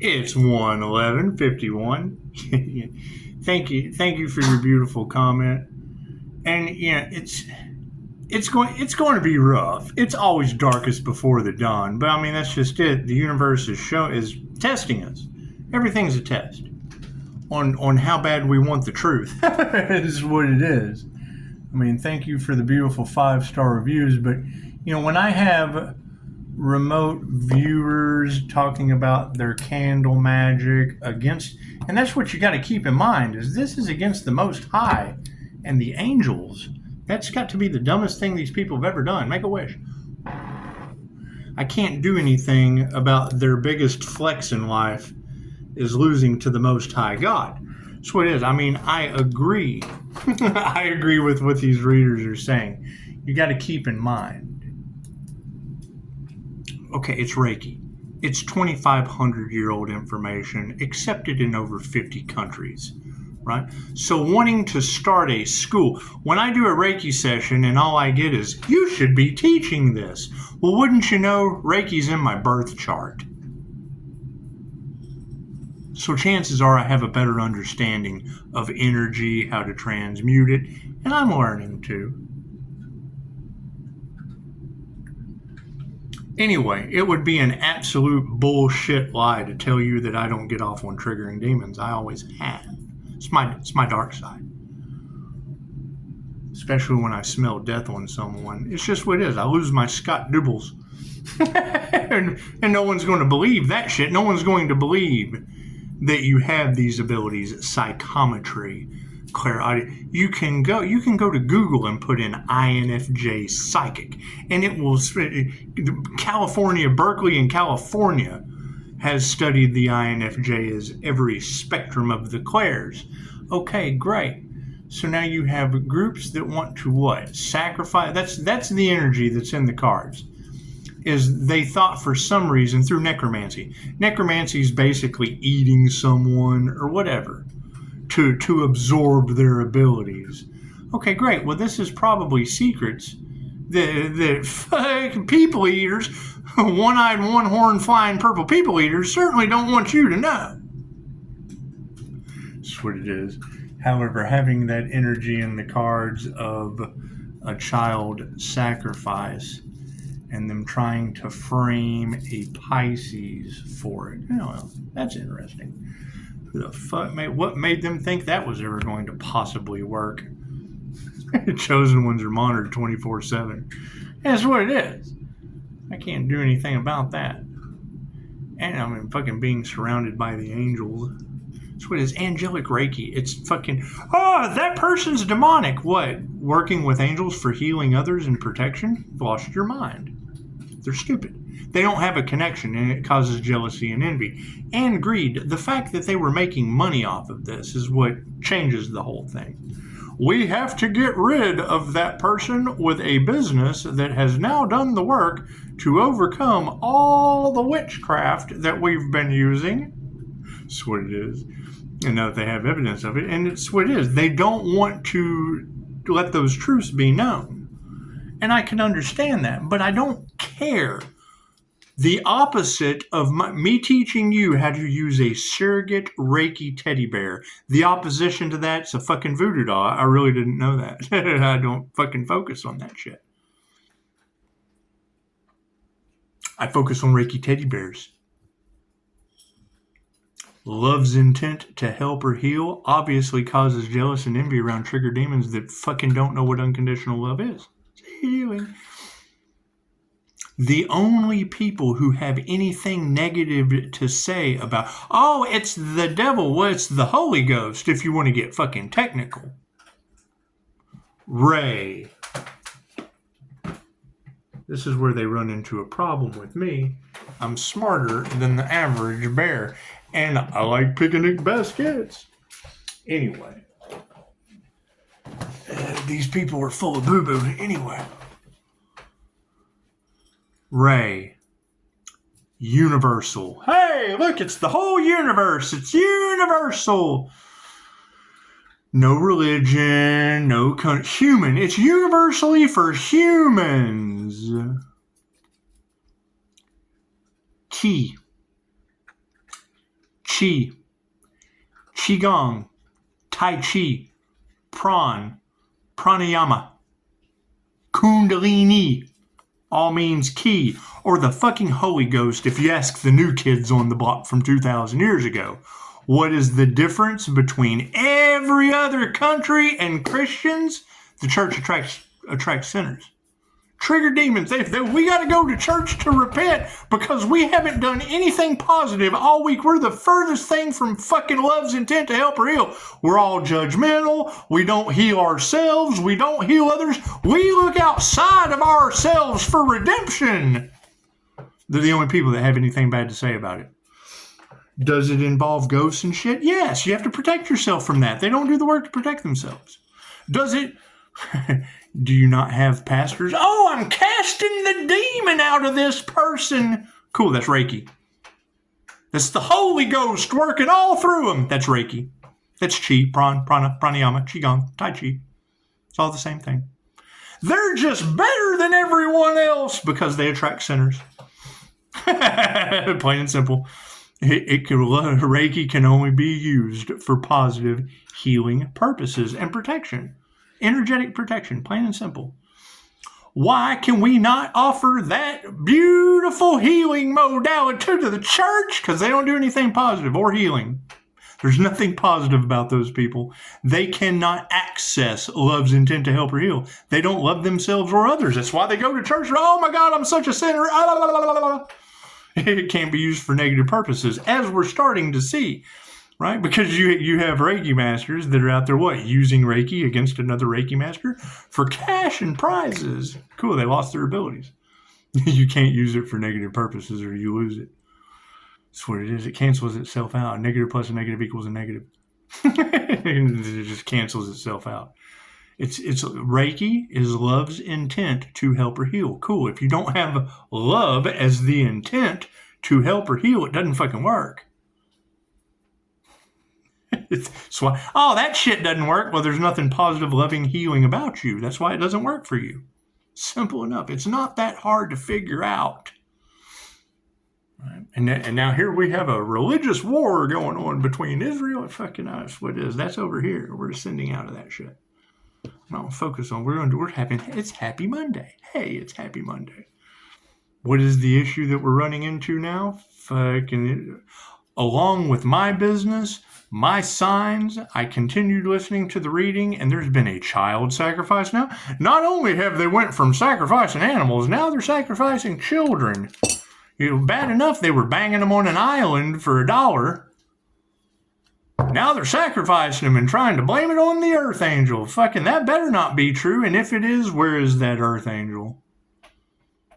It's 1:11:51. Thank you for your beautiful comment. And yeah, it's going to be rough. It's always darkest before the dawn, but I mean that's just it. The universe is testing us. Everything's a test on how bad we want the truth. Is what it is. I mean, thank you for the beautiful 5-star reviews, but when I have remote viewers talking about their candle magic against, and that's what you got to keep in mind, is this is against the Most High and the angels. That's got to be the dumbest thing these people have ever done. Make a wish. I can't do anything about their biggest flex in life is losing to the Most High God. That's what it is. I mean, I agree. I agree with what these readers are saying. You got to keep in mind. Okay, it's Reiki. It's 2,500-year-old information accepted in over 50 countries, right? So wanting to start a school, when I do a Reiki session and all I get is, you should be teaching this. Well, wouldn't you know, Reiki's in my birth chart. So chances are I have a better understanding of energy, how to transmute it, and I'm learning too. Anyway, it would be an absolute bullshit lie to tell you that I don't get off on triggering demons. I always have. It's my dark side. Especially when I smell death on someone. It's just what it is. I lose my Scott Dubbles. and no one's going to believe that shit. No one's going to believe that you have these abilities. Psychometry, clairaudience. You can go to Google and put in INFJ psychic, and it will. California, Berkeley in California has studied the INFJ as every spectrum of the clairs. Okay, great. So now you have groups that want to what? Sacrifice. That's the energy that's in the cards. Is they thought for some reason through necromancy. Necromancy is basically eating someone or whatever to absorb their abilities. Okay, great. Well, this is probably secrets that fucking people eaters, one-eyed, one-horn flying purple people eaters certainly don't want you to know. That's what it is. However, having that energy in the cards of a child sacrifice and them trying to frame a Pisces for it. That's interesting. Who the fuck what made them think that was ever going to possibly work? Chosen ones are monitored 24/7. That's what it is. I can't do anything about that. And I mean, fucking being surrounded by the angels. That's what it is. Angelic Reiki. It's fucking, that person's demonic. What? Working with angels for healing others and protection? You've lost your mind. They're stupid. They don't have a connection, and it causes jealousy and envy. And greed. The fact that they were making money off of this is what changes the whole thing. We have to get rid of that person with a business that has now done the work to overcome all the witchcraft that we've been using. That's what it is. And now that they have evidence of it, and it's what it is. They don't want to let those truths be known. And I can understand that, but I don't care. The opposite of me teaching you how to use a surrogate Reiki teddy bear. The opposition to that's a fucking voodoo doll. I really didn't know that. I don't fucking focus on that shit. I focus on Reiki teddy bears. Love's intent to help or heal obviously causes jealousy and envy around trigger demons that fucking don't know what unconditional love is. It's healing. The only people who have anything negative to say about, it's the devil, well, it's the Holy Ghost, if you want to get fucking technical. Ray. This is where they run into a problem with me. I'm smarter than the average bear, and I like picnic baskets. Anyway. These people are full of boo-boo. Anyway. Ray. Universal. Hey, look, it's the whole universe. It's universal. No religion, no human. It's universally for humans. Key. Qi, Qigong, Tai Chi, Pranayama, Kundalini, all means key, or the fucking Holy Ghost if you ask the new kids on the block from 2,000 years ago. What is the difference between every other country and Christians? The church attracts sinners. Trigger demons. We got to go to church to repent because we haven't done anything positive all week. We're the furthest thing from fucking love's intent to help or heal. We're all judgmental. We don't heal ourselves. We don't heal others. We look outside of ourselves for redemption. They're the only people that have anything bad to say about it. Does it involve ghosts and shit? Yes, you have to protect yourself from that. They don't do the work to protect themselves. Does it? Do you not have pastors? Oh, I'm casting the demon out of this person. Cool, that's Reiki. That's the Holy Ghost working all through them. That's Reiki. That's Qi, Pranayama, Qigong, Tai Chi. It's all the same thing. They're just better than everyone else because they attract sinners. Plain and simple. Reiki can only be used for positive healing purposes and protection. Energetic protection, plain and simple. Why can we not offer that beautiful healing modality to the church? Because they don't do anything positive or healing. There's nothing positive about those people. They cannot access love's intent to help or heal. They don't love themselves or others. That's why they go to church. Oh my God, I'm such a sinner. It can't be used for negative purposes, as we're starting to see. Right? Because you have Reiki masters that are out there, using Reiki against another Reiki master for cash and prizes. Cool, they lost their abilities. You can't use it for negative purposes or you lose it. That's what it is. It cancels itself out. Negative plus a negative equals a negative. It just cancels itself out. It's Reiki is love's intent to help or heal. Cool. If you don't have love as the intent to help or heal, it doesn't fucking work. So, that shit doesn't work. Well, there's nothing positive, loving, healing about you. That's why it doesn't work for you. Simple enough. It's not that hard to figure out. Right? And now here we have a religious war going on between Israel and fucking us. What is? That's over here. We're ascending out of that shit. I'm not going to focus on. It's Happy Monday. Hey, it's Happy Monday. What is the issue that we're running into now? Along with my business, my signs, I continued listening to the reading, and there's been a child sacrifice now. Not only have they went from sacrificing animals, now they're sacrificing children. Bad enough they were banging them on an island for $1. Now they're sacrificing them and trying to blame it on the Earth Angel. Fucking that better not be true. And if it is, where is that Earth Angel?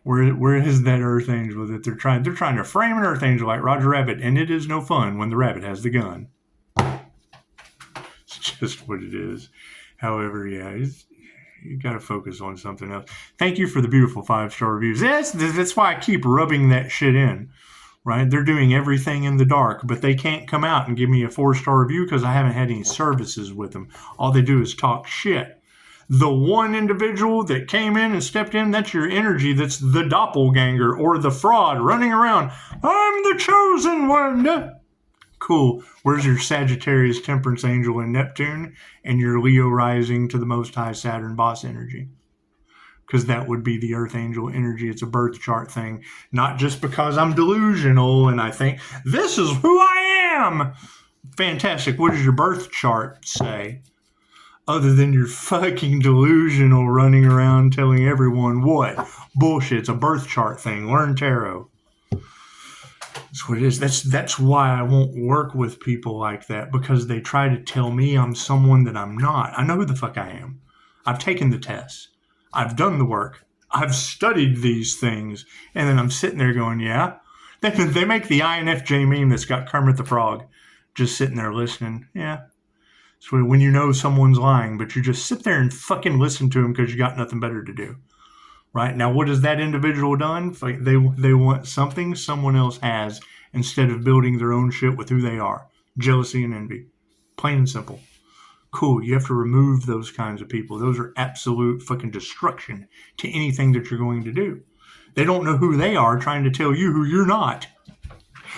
Where is that Earth Angel that they're trying to frame an Earth Angel like Roger Rabbit, and it is no fun when the rabbit has the gun. It's just what it is. However, yeah, you got to focus on something else. Thank you for the beautiful 5-star reviews. That's why I keep rubbing that shit in, right? They're doing everything in the dark, but they can't come out and give me a 4-star review because I haven't had any services with them. All they do is talk shit. The one individual that came in and stepped in, that's your energy. That's the doppelganger or the fraud running around. I'm the chosen one. Cool. Where's your Sagittarius, Temperance Angel, and Neptune? And your Leo rising to the Most High Saturn boss energy? Because that would be the Earth Angel energy. It's a birth chart thing. Not just because I'm delusional and I think, this is who I am. Fantastic. What does your birth chart say? Other than you're fucking delusional running around telling everyone what? Bullshit. It's a birth chart thing. Learn tarot. That's what it is. That's why I won't work with people like that, because they try to tell me I'm someone that I'm not. I know who the fuck I am. I've taken the tests. I've done the work. I've studied these things. And then I'm sitting there going, yeah. They make the INFJ meme that's got Kermit the Frog just sitting there listening. Yeah. So when you know someone's lying, but you just sit there and fucking listen to them because you got nothing better to do. Right? Now, what has that individual done? They want something someone else has instead of building their own shit with who they are. Jealousy and envy. Plain and simple. Cool. You have to remove those kinds of people. Those are absolute fucking destruction to anything that you're going to do. They don't know who they are trying to tell you who you're not.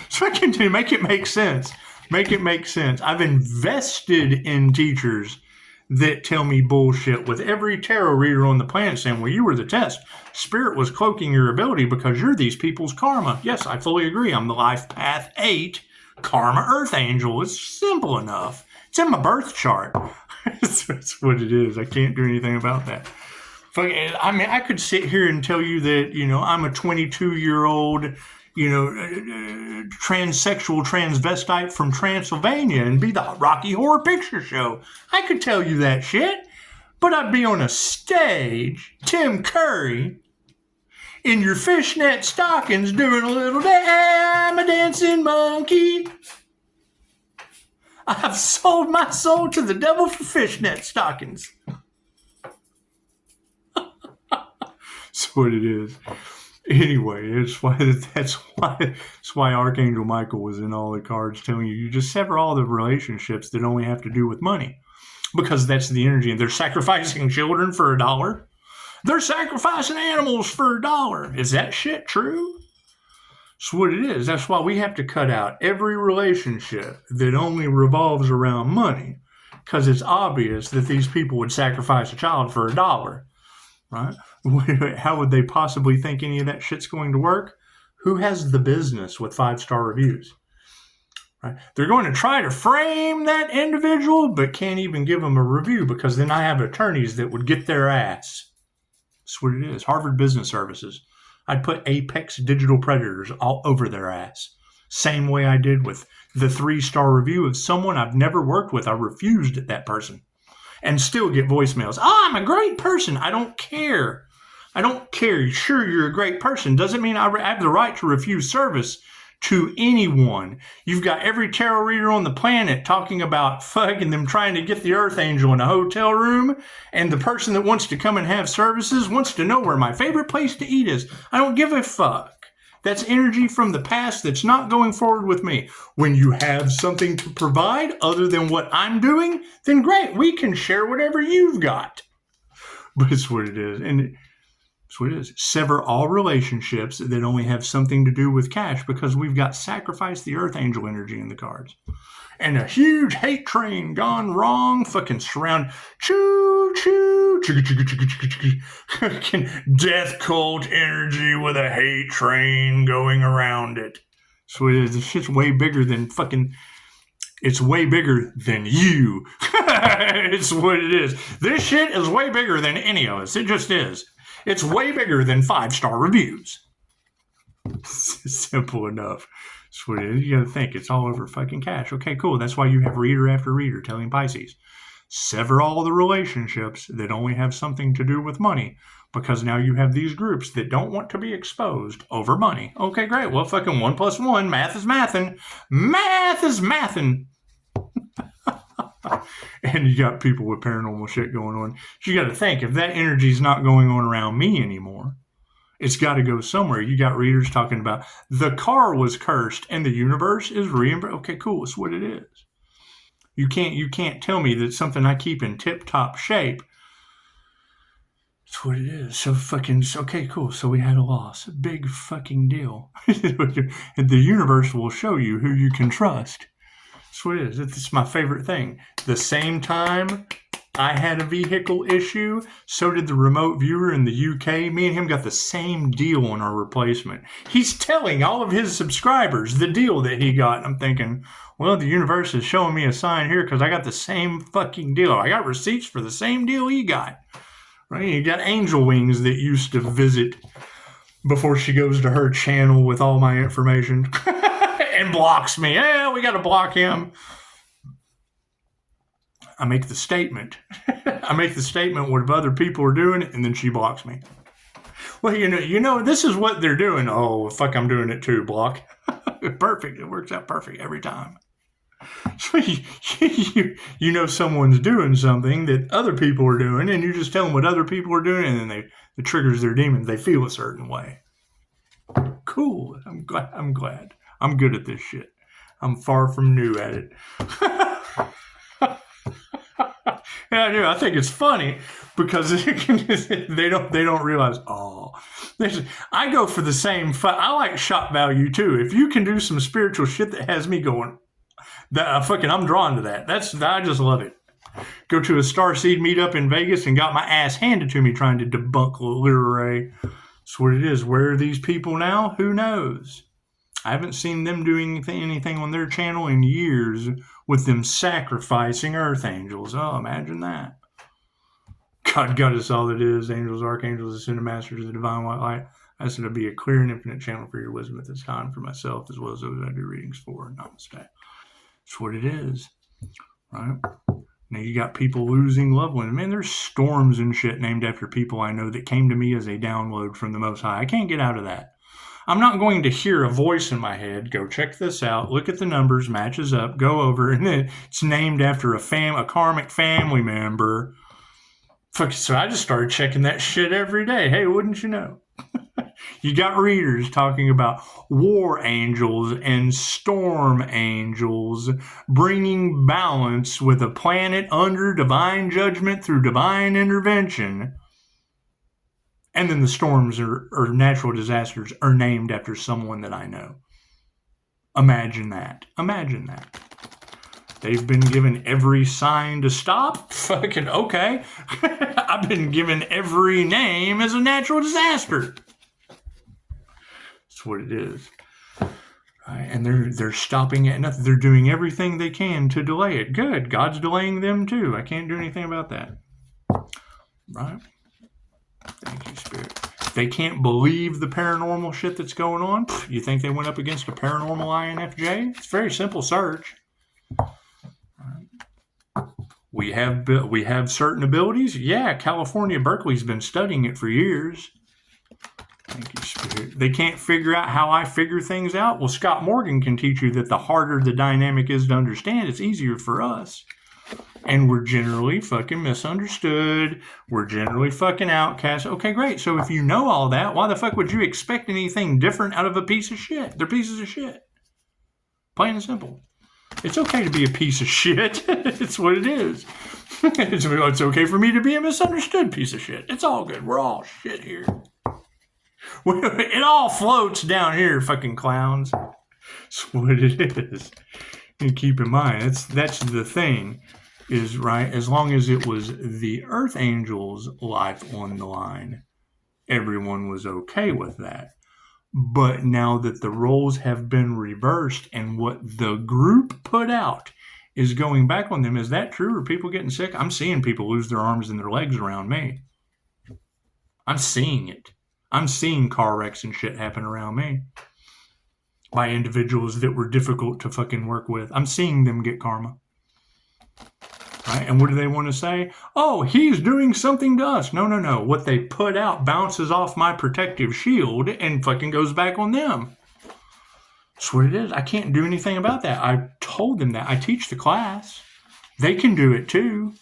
So I can make it make sense. Make it make sense. I've invested in teachers that tell me bullshit with every tarot reader on the planet saying, well, you were the test. Spirit was cloaking your ability because you're these people's karma. Yes, I fully agree. I'm the Life Path 8 Karma Earth Angel. It's simple enough. It's in my birth chart. That's what it is. I can't do anything about that. I mean, I could sit here and tell you that, I'm a 22-year-old, transsexual transvestite from Transylvania and be the Rocky Horror Picture Show. I could tell you that shit, but I'd be on a stage, Tim Curry, in your fishnet stockings doing a little I'm a dancing monkey. I've sold my soul to the devil for fishnet stockings. That's what it is. Anyway, that's why Archangel Michael was in all the cards telling you just sever all the relationships that only have to do with money, because that's the energy. And they're sacrificing children for $1. They're sacrificing animals for $1. Is that shit true? That's what it is. That's why we have to cut out every relationship that only revolves around money, because it's obvious that these people would sacrifice a child for $1. Right? How would they possibly think any of that shit's going to work? Who has the business with 5-star reviews? Right? They're going to try to frame that individual, but can't even give them a review, because then I have attorneys that would get their ass. That's what it is. Harvard Business Services. I'd put Apex Digital Predators all over their ass. Same way I did with the 3-star review of someone I've never worked with. I refused that person. And still get voicemails. I'm a great person. I don't care. I don't care. Sure, you're a great person. Doesn't mean I have the right to refuse service to anyone. You've got every tarot reader on the planet talking about fucking them trying to get the Earth Angel in a hotel room. And the person that wants to come and have services wants to know where my favorite place to eat is. I don't give a fuck. That's energy from the past that's not going forward with me. When you have something to provide other than what I'm doing, then great, we can share whatever you've got. But it's what it is. And it's what it is. Sever all relationships that only have something to do with cash, because we've got sacrifice the Earth Angel energy in the cards. And a huge hate train gone wrong, fucking surround, choo choo, chugga chugga chugga chugga chugga, fucking death cult energy with a hate train going around it. So it is. This shit's way bigger than fucking. It's way bigger than you. It's what it is. This shit is way bigger than any of us. It just is. It's way bigger than 5-star reviews. Simple enough. That's what it is. You got to think it's all over fucking cash. Okay, cool. That's why you have reader after reader telling Pisces, sever all the relationships that only have something to do with money, because now you have these groups that don't want to be exposed over money. Okay, great. Well, fucking 1 + 1, math is mathin'. Math is mathin'. And you got people with paranormal shit going on. So you got to think, if that energy is not going on around me anymore, it's got to go somewhere. You got readers talking about the car was cursed and the universe is reimbursed. Okay, cool. It's what it is. You can't tell me that something I keep in tip-top shape. It's what it is. So fucking, okay, cool. So we had a loss. A big fucking deal. And the universe will show you who you can trust. That's what it is. It's my favorite thing. The same time I had a vehicle issue, so did the remote viewer in the UK. Me and him got the same deal on our replacement. He's telling all of his subscribers the deal that he got. I'm thinking, well, the universe is showing me a sign here, because I got the same fucking deal. I got receipts for the same deal he got. Right? You got Angel Wings that used to visit before she goes to her channel with all my information and blocks me. Yeah, we got to block him. I make the statement. I make the statement what other people are doing, and then she blocks me. Well, you know, this is what they're doing. Oh, fuck, I'm doing it too, block. Perfect. It works out perfect every time. So you know someone's doing something that other people are doing, and you just tell them what other people are doing, and then it triggers their demons. They feel a certain way. Cool. I'm glad. I'm good at this shit. I'm far from new at it. Yeah, I do. I think it's funny because they don't realize. Oh, I go for the same. I like shock value too. If you can do some spiritual shit that has me going, I'm drawn to that. I just love it. Go to a Starseed meetup in Vegas and got my ass handed to me trying to debunk Therory. That's what it is. Where are these people now? Who knows? I haven't seen them doing anything on their channel in years with them sacrificing earth angels. Oh, imagine that. God got us all that is. Angels, archangels, ascended masters, the divine white light. I said to be a clear and infinite channel for your wisdom at this time for myself as well as those I do readings for. Namaste. That's what it is. Right? Now you got people losing loved ones. Man, there's storms and shit named after people I know that came to me as a download from the Most High. I can't get out of that. I'm not going to hear a voice in my head, go check this out, look at the numbers, matches up, go over, and then it's named after a karmic family member. So I just started checking that shit every day. Hey, wouldn't you know? You got readers talking about war angels and storm angels bringing balance with a planet under divine judgment through divine intervention. And then the storms or natural disasters are named after someone that I know. Imagine that. Imagine that. They've been given every sign to stop. Fucking okay. I've been given every name as a natural disaster. That's what it is. Right? And they're stopping at nothing. They're doing everything they can to delay it. Good. God's delaying them too. I can't do anything about that. Right? Thank you, Spirit. They can't believe the paranormal shit that's going on. You think they went up against a paranormal INFJ? It's a very simple search. We have certain abilities. Yeah, California, Berkeley's been studying it for years. Thank you, Spirit. They can't figure out how I figure things out. Well, Scott Morgan can teach you that the harder the dynamic is to understand, it's easier for us. And we're generally fucking misunderstood. We're generally fucking outcast. Okay, great. So if you know all that, why the fuck would you expect anything different out of a piece of shit? They're pieces of shit. Plain and simple. It's okay to be a piece of shit. It's what it is. It's okay for me to be a misunderstood piece of shit. It's all good. We're all shit here. It all floats down here, fucking clowns. That's what it is. And keep in mind, that's the thing, is right, as long as it was the Earth Angel's life on the line, everyone was okay with that. But now that the roles have been reversed and what the group put out is going back on them, is that true? Are people getting sick? I'm seeing people lose their arms and their legs around me. I'm seeing it. I'm seeing car wrecks and shit happen around me by individuals that were difficult to fucking work with. I'm seeing them get karma. Right? And what do they want to say? Oh, he's doing something to us. No. What they put out bounces off my protective shield and fucking goes back on them. That's what it is. I can't do anything about that. I told them that. I teach the class. They can do it too.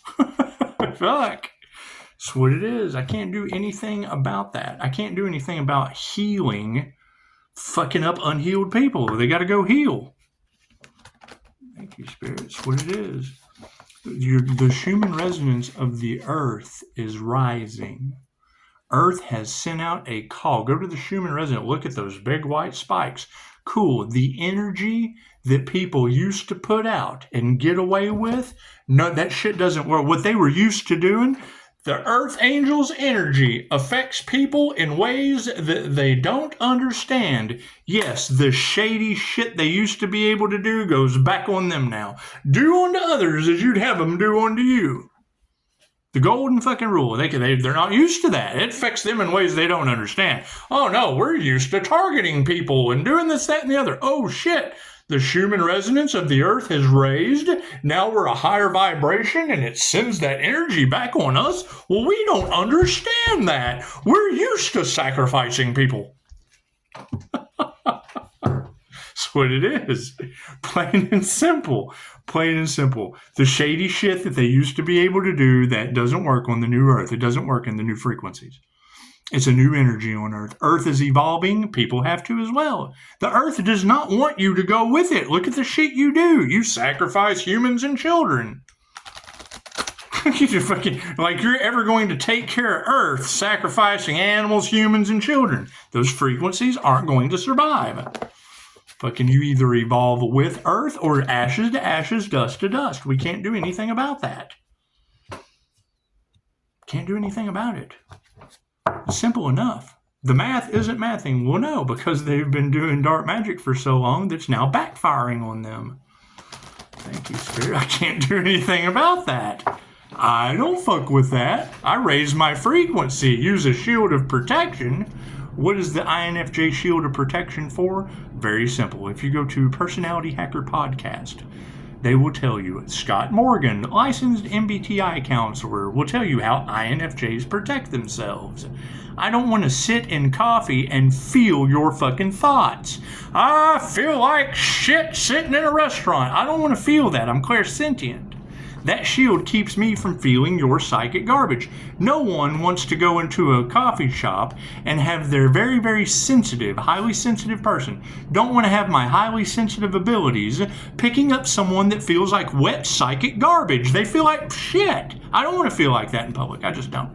Fuck. That's what it is. I can't do anything about that. I can't do anything about healing fucking up unhealed people. They got to go heal. Thank you, Spirit. That's what it is. The Schumann resonance of the Earth is rising. Earth has sent out a call. Go to the Schumann resonance. Look at those big white spikes. Cool. The energy that people used to put out and get away with, no, that shit doesn't work. What they were used to doing, the Earth Angel's energy affects people in ways that they don't understand. Yes, the shady shit they used to be able to do goes back on them now. Do unto others as you'd have them do unto you. The golden fucking rule. They're not used to that. It affects them in ways they don't understand. Oh no, we're used to targeting people and doing this, that, and the other. Oh shit. The Schumann resonance of the Earth has raised. Now we're a higher vibration and it sends that energy back on us. Well, we don't understand that. We're used to sacrificing people. That's what it is. Plain and simple. Plain and simple. The shady shit that they used to be able to do, that doesn't work on the new Earth. It doesn't work in the new frequencies. It's a new energy on Earth. Earth is evolving. People have to as well. The Earth does not want you to go with it. Look at the shit you do. You sacrifice humans and children. Like you're ever going to take care of Earth, sacrificing animals, humans, and children. Those frequencies aren't going to survive. Fucking you either evolve with earth or ashes to ashes, dust to dust. We can't do anything about that. Can't do anything about it. It's simple enough. The math isn't mathing. Well, no, because they've been doing dark magic for so long that's now backfiring on them. Thank you, Spirit. I can't do anything about that. I don't fuck with that. I raise my frequency, use a shield of protection. What is the INFJ shield of protection for? Very simple. If you go to Personality Hacker Podcast, they will tell you. Scott Morgan, licensed MBTI counselor, will tell you how INFJs protect themselves. I don't want to sit in coffee and feel your fucking thoughts. I feel like shit sitting in a restaurant. I don't want to feel that. I'm clairsentient. That shield keeps me from feeling your psychic garbage. No one wants to go into a coffee shop and have their very, very sensitive, highly sensitive person don't want to have my highly sensitive abilities picking up someone that feels like wet psychic garbage. They feel like shit. I don't want to feel like that in public. I just don't.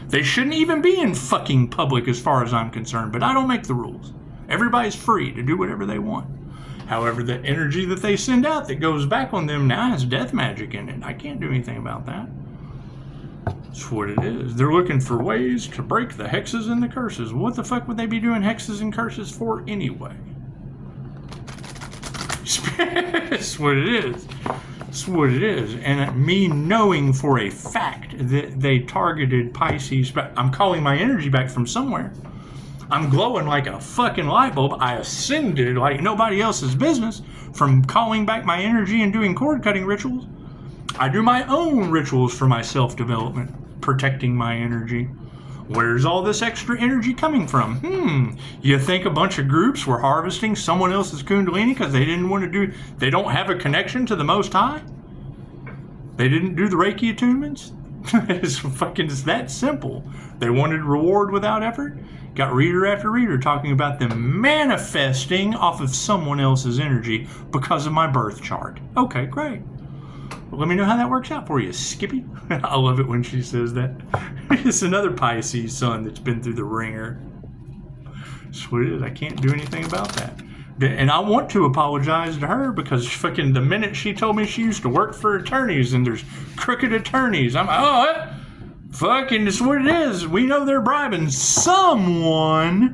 They shouldn't even be in fucking public as far as I'm concerned, but I don't make the rules. Everybody's free to do whatever they want. However, the energy that they send out that goes back on them now has death magic in it. I can't do anything about that. That's what it is. They're looking for ways to break the hexes and the curses. What the fuck would they be doing hexes and curses for anyway? That's what it is. That's what it is. And me knowing for a fact that they targeted Pisces, but I'm calling my energy back from somewhere. I'm glowing like a fucking light bulb. I ascended like nobody else's business from calling back my energy and doing cord cutting rituals. I do my own rituals for my self-development, protecting my energy. Where's all this extra energy coming from? You think a bunch of groups were harvesting someone else's kundalini because they didn't want to do, they don't have a connection to the Most High? They didn't do the Reiki attunements? It's that simple. They wanted reward without effort. Got reader after reader talking about them manifesting off of someone else's energy because of my birth chart. Okay, great. Well, let me know how that works out for you, Skippy. I love it when she says that. It's another Pisces sun that's been through the ringer. That's what it is. I can't do anything about that. And I want to apologize to her because fucking the minute she told me she used to work for attorneys and there's crooked attorneys, I'm like, oh, fucking, that's what it is. We know they're bribing someone.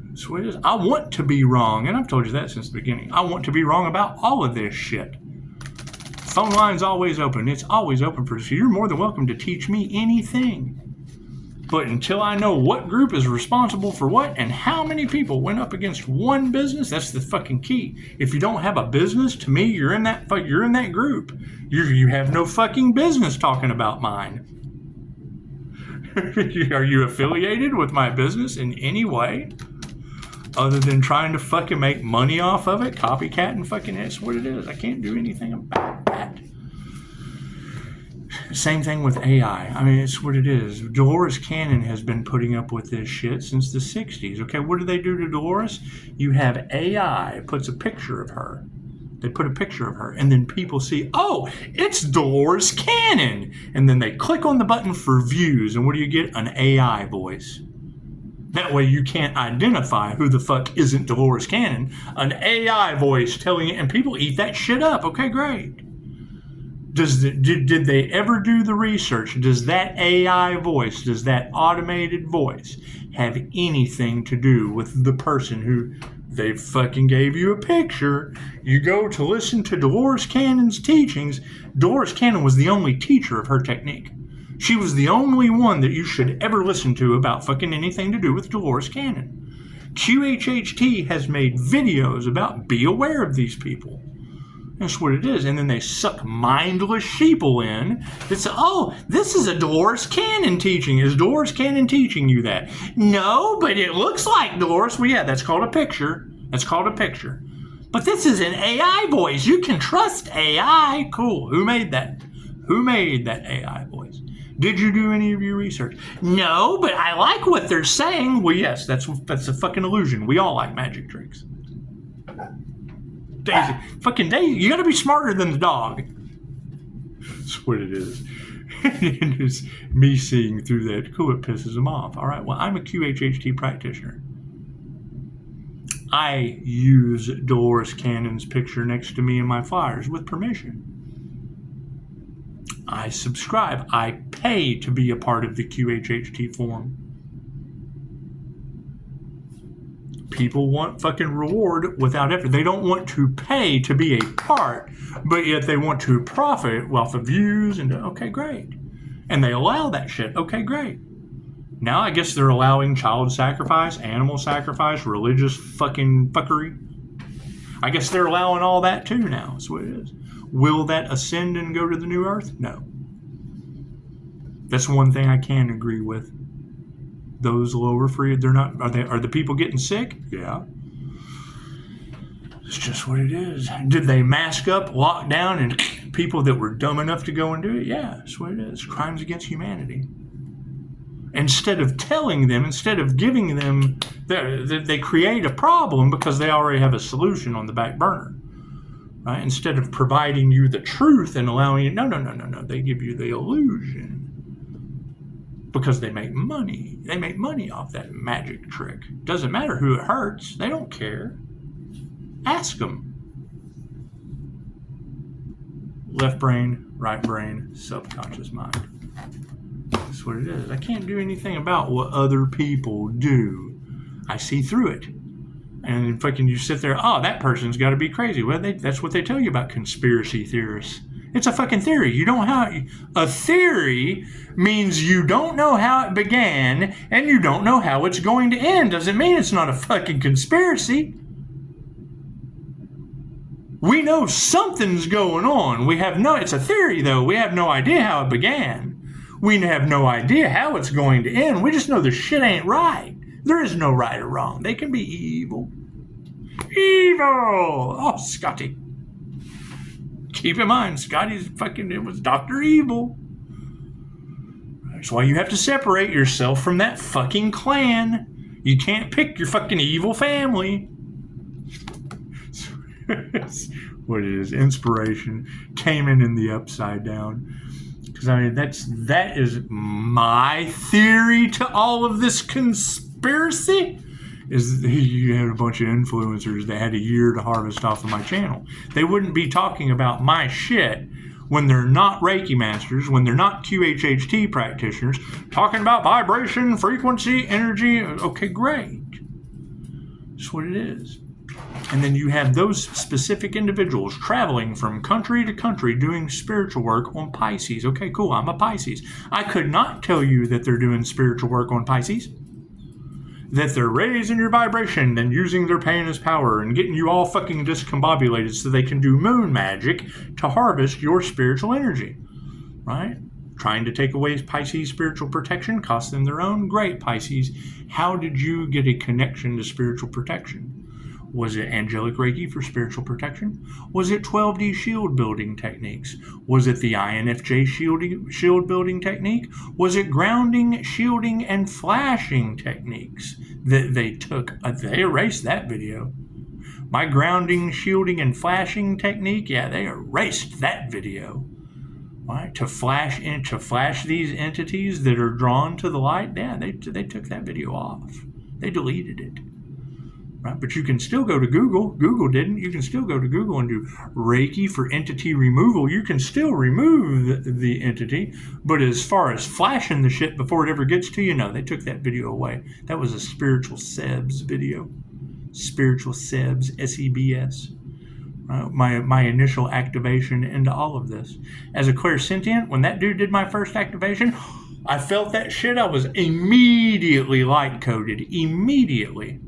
That's what it is. I want to be wrong, and I've told you that since the beginning. I want to be wrong about all of this shit. Phone line's always open. It's always open for you. You're more than welcome to teach me anything. But until I know what group is responsible for what and how many people went up against one business, that's the fucking key. If you don't have a business, to me, you're in that group. You have no fucking business talking about mine. Are you affiliated with my business in any way? Other than trying to fucking make money off of it, copycatting fucking, that's what it is. I can't do anything about that. Same thing with AI. I mean, it's what it is. Dolores Cannon has been putting up with this shit since the 60s. Okay, what do they do to Dolores? You have AI puts a picture of her. They put a picture of her, and then people see, oh, it's Dolores Cannon. And then they click on the button for views, and what do you get? An AI voice. That way you can't identify who the fuck isn't Dolores Cannon. An AI voice telling it, and people eat that shit up. Okay, great. Did they ever do the research? Does that AI voice, does that automated voice have anything to do with the person who they fucking gave you a picture? You go to listen to Dolores Cannon's teachings. Dolores Cannon was the only teacher of her technique. She was the only one that you should ever listen to about fucking anything to do with Dolores Cannon. QHHT has made videos about be aware of these people. That's what it is. And then they suck mindless sheeple in. It's, oh, this is a Dolores Cannon teaching. Is Dolores Cannon teaching you that? No, but it looks like Dolores. Well, yeah, that's called a picture. That's called a picture. But this is an AI voice. You can trust AI. Cool. Who made that? Who made that AI voice? Did you do any of your research? No, but I like what they're saying. Well, yes, that's a fucking illusion. We all like magic tricks. Daisy, fucking Daisy, you gotta be smarter than the dog. That's what it is. And it's me seeing through that. Cool, it pisses them off. All right, well, I'm a QHHT practitioner. I use Dolores Cannon's picture next to me in my flyers with permission. I subscribe. I pay to be a part of the QHHT forum. People want fucking reward without effort. They don't want to pay to be a part, but yet they want to profit off of views and okay, great. And they allow that shit. Okay, great. Now I guess they're allowing child sacrifice, animal sacrifice, religious fucking fuckery. I guess they're allowing all that too now. That's what it is. Will that ascend and go to the new earth? No. That's one thing I can agree with. Those lower free, they're not. Are the people getting sick? Yeah. It's just what it is. Did they mask up, lock down, and people that were dumb enough to go and do it? Yeah, that's what it is. Crimes against humanity. Instead of telling them, instead of giving them, they create a problem because they already have a solution on the back burner. Right? Instead of providing you the truth and allowing you, no. They give you the illusion. Because they make money. They make money off that magic trick. Doesn't matter who it hurts. They don't care. Ask them. Left brain, right brain, subconscious mind. That's what it is. I can't do anything about what other people do. I see through it. And fucking you sit there, oh, that person's got to be crazy. Well, that's what they tell you about conspiracy theorists. It's a fucking theory. You don't a theory means you don't know how it began and you don't know how it's going to end. Doesn't mean it's not a fucking conspiracy. We know something's going on. It's a theory though. We have no idea how it began. We have no idea how it's going to end. We just know the shit ain't right. There is no right or wrong. They can be evil. Evil! Oh, Scotty. Keep in mind, it was Dr. Evil. That's why you have to separate yourself from that fucking clan. You can't pick your fucking evil family. What it is, inspiration came in the upside down. Because I mean, that is my theory to all of this conspiracy. Is you had a bunch of influencers that had a year to harvest off of my channel. They wouldn't be talking about my shit when they're not Reiki masters, when they're not QHHT practitioners, talking about vibration, frequency, energy. Okay, great. That's what it is. And then you have those specific individuals traveling from country to country doing spiritual work on Pisces. Okay, cool, I'm a Pisces. I could not tell you that they're doing spiritual work on Pisces. That they're raising your vibration and using their pain as power and getting you all fucking discombobulated so they can do moon magic to harvest your spiritual energy. Right? Trying to take away Pisces spiritual protection cost them their own. Great, Pisces. How did you get a connection to spiritual protection? Was it angelic Reiki for spiritual protection? Was it 12D shield building techniques? Was it the INFJ shield building technique? Was it grounding, shielding, and flashing techniques that they took? They erased that video. My grounding, shielding, and flashing technique, yeah, they erased that video. Right? To flash these entities that are drawn to the light, yeah, they took that video off. They deleted it. Right? But you can still go to Google. Google didn't. You can still go to Google and do Reiki for entity removal. You can still remove the entity, but as far as flashing the shit before it ever gets to you, no, they took that video away. That was a Spiritual Sebs video. Spiritual Sebs, S-E-B-S. My initial activation into all of this. As a clairsentient, when that dude did my first activation, I felt that shit. I was immediately light-coded. Immediately.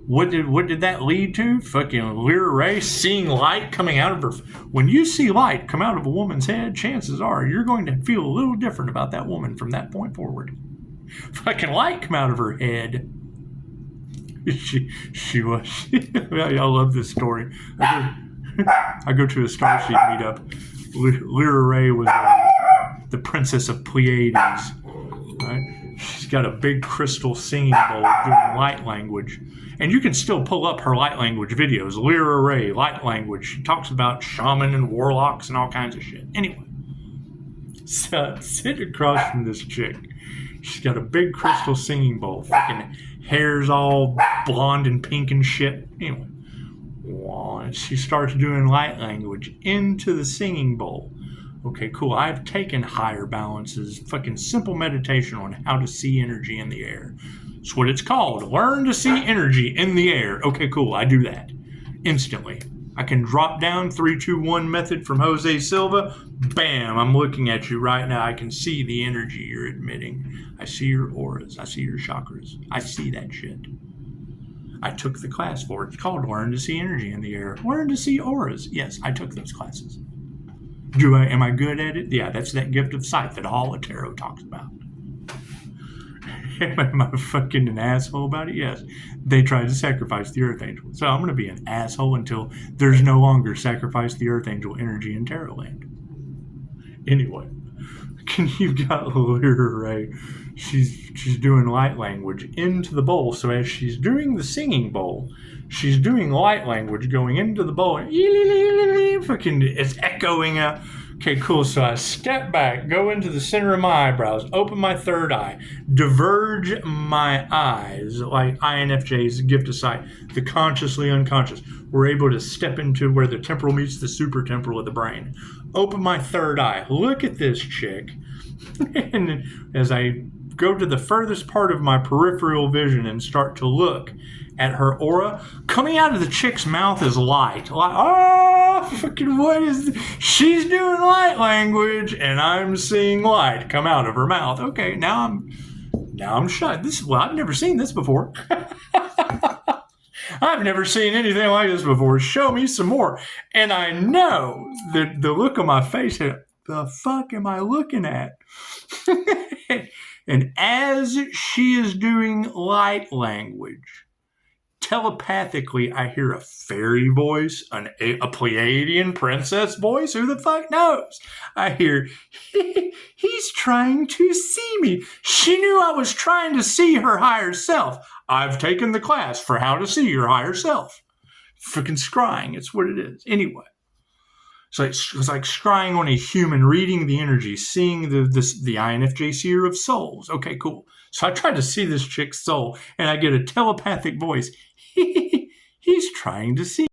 What did that lead to? Fucking Lyra Ray seeing light coming out of her. When you see light come out of a woman's head, chances are you're going to feel a little different about that woman from that point forward. Fucking light come out of her head. She was. I love this story. I go to a Starseed meetup. Lyra Ray was the princess of Pleiades. Right? She's got a big crystal singing bowl doing light language. And you can still pull up her light language videos. Lyra Ray, light language. She talks about shaman and warlocks and all kinds of shit. Anyway, so sit across from this chick. She's got a big crystal singing bowl, fucking hair's all blonde and pink and shit. Anyway, well, she starts doing light language into the singing bowl. Okay, cool. I've taken higher balances, fucking simple meditation on how to see energy in the air. That's what it's called. Learn to see energy in the air. Okay, cool. I do that instantly. I can drop down 3-2-1 method from Jose Silva. Bam, I'm looking at you right now. I can see the energy you're emitting. I see your auras. I see your chakras. I see that shit. I took the class for it. It's called Learn to See Energy in the Air. Learn to See Auras. Yes, I took those classes. Am I good at it? Yeah, that's that gift of sight that all of tarot talks about. Am I fucking an asshole about it? Yes. They tried to sacrifice the Earth Angel. So I'm going to be an asshole until there's no longer sacrifice the Earth Angel energy in Tarot Land. Anyway, you've got Lyra, right? She's doing light language into the bowl. So as she's doing the singing bowl, she's doing light language going into the bowl. And fucking, it's echoing out. Okay, cool. So I step back, go into the center of my eyebrows, open my third eye, diverge my eyes, like INFJ's gift of sight, the consciously unconscious. We're able to step into where the temporal meets the supratemporal of the brain. Open my third eye. Look at this chick. And as I go to the furthest part of my peripheral vision and start to look at her aura, coming out of the chick's mouth is light. Like, oh, fucking what is this? She's doing light language and I'm seeing light come out of her mouth. Okay, now I'm shut. I've never seen this before. I've never seen anything like this before. Show me some more. And I know that the look on my face, the fuck am I looking at? And as she is doing light language, telepathically, I hear a fairy voice, a Pleiadian princess voice. Who the fuck knows? I hear, he's trying to see me. She knew I was trying to see her higher self. I've taken the class for how to see your higher self. Freaking scrying, it's what it is. Anyway. So it's like scrying on a human, reading the energy, seeing the INFJ seer of souls. Okay, cool. So I tried to see this chick's soul, and I get a telepathic voice. He's trying to see